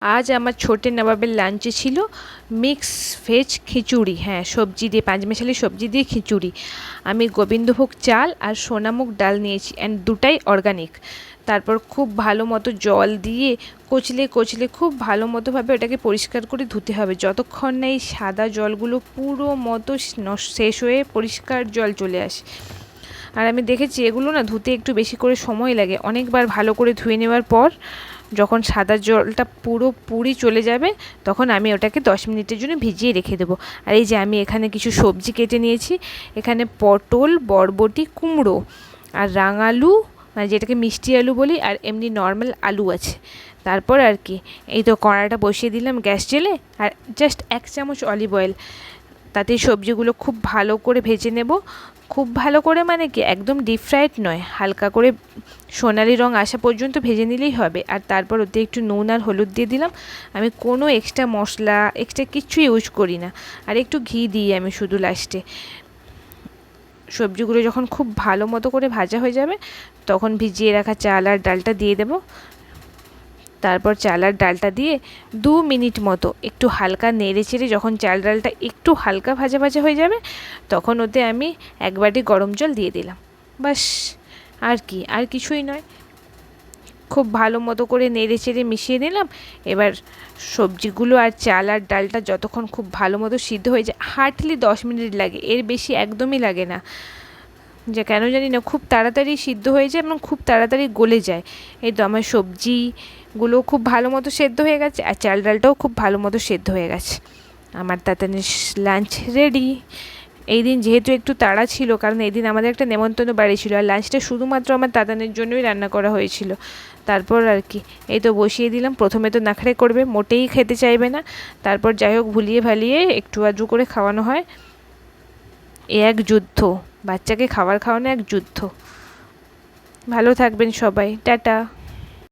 আজ আমার ছোটে নবাবের লাঞ্চে ছিল মিক্স ভেজ খিচুড়ি। হ্যাঁ, সবজি দিয়ে, পাঁচমেশালি সবজি দিয়ে খিচুড়ি। আমি গোবিন্দভোগ চাল আর সোনামুগ ডাল নিয়েছি, অ্যান্ড দুটাই অর্গানিক। তারপর খুব ভালো মতো জল দিয়ে কচলে কচলে খুব ভালো মতোভাবে ওটাকে পরিষ্কার করে ধুতে হবে, যতক্ষণ না এই সাদা জলগুলো পুরো মতো শেষ হয়ে পরিষ্কার জল চলে আসে। আর আমি দেখেছি এগুলো না ধুতে একটু বেশি করে সময় লাগে। অনেকবার ভালো করে ধুয়ে নেওয়ার পর যখন সাদা জলটা পুরোপুরি চলে যাবে, তখন আমি ওটাকে 10 মিনিটের জন্য ভিজিয়ে রেখে দেবো। আর এই যে আমি এখানে কিছু সবজি কেটে নিয়েছি। এখানে পটল, বরবটি, কুমড়ো আর রাঙালু, মানে যেটাকে মিষ্টি আলু বলি, আর এমনি নর্মাল আলু আছে। তারপর আর কি, এই তো কড়াটা বসিয়ে দিলাম গ্যাস জেলে, আর জাস্ট 1 চামচ অলিভ অয়েল। তাতে সবজিগুলো খুব ভালো করে ভেজে নেব। খুব ভালো করে মানে কি, একদম ডিপ ফ্রাইড নয়, হালকা করে সোনালি রং আসা পর্যন্ত ভেজে নিলেই হবে। আর তারপর ওতে একটু নুন আর হলুদ দিয়ে দিলাম। আমি কোনো এক্সট্রা মশলা, এক্সট্রা কিচ্ছু ইউজ করি না। আর একটু ঘি দিই আমি শুধু লাস্টে। সবজিগুলো যখন খুব ভালো মতো করে ভাজা হয়ে যাবে, তখন ভিজিয়ে রাখা চাল আর ডালটা দিয়ে দেবো। তারপর চাল আর ডালটা দিয়ে 2 মিনিট মতো একটু হালকা নেড়ে চেড়ে যখন চাল ডালটা একটু হালকা ভাজা ভাজা হয়ে যাবে, তখন ওতে আমি 1 বাটি গরম জল দিয়ে দিলাম। বাস, আর কি, আর কিছুই নয়। খুব ভালো মতো করে নেড়ে চেড়ে মিশিয়ে দিলাম। এবার সবজিগুলো আর চাল আর ডালটা যতক্ষণ খুব ভালো মতো সিদ্ধ হয়ে যায়, হার্ডলি 10 মিনিট লাগে, এর বেশি একদমই লাগে না। যে কেন জানি না খুব তাড়াতাড়ি সিদ্ধ হয়ে যায় এবং খুব তাড়াতাড়ি গলে যায়। এই তো আমার সবজিগুলো খুব ভালো মতো সেদ্ধ হয়ে গেছে, আর চাল ডালটাও খুব ভালো মতো সেদ্ধ হয়ে গেছে। আমার তাড়াতাড়ি লাঞ্চ রেডি। এই দিন যেহেতু একটু তাড়া ছিল, কারণ এই দিন আমাদের একটা নেমন্তন্ন বাড়ি ছিল, আর লাঞ্চটা শুধুমাত্র আমার দাদানের জন্যই রান্না করা হয়েছিল। তারপর আর কি, এই তো বসিয়ে দিলাম। প্রথমে তো নাখড়ে করবে, মোটেই খেতে চাইবে না। তারপর যাই হোক ভুলিয়ে ভালিয়ে একটু আধটু করে খাওয়ানো হয়। এ এক যুদ্ধ, বাচ্চাকে খাবার খাওয়ানো এক যুদ্ধ। ভালো থাকবেন সবাই, টাটা।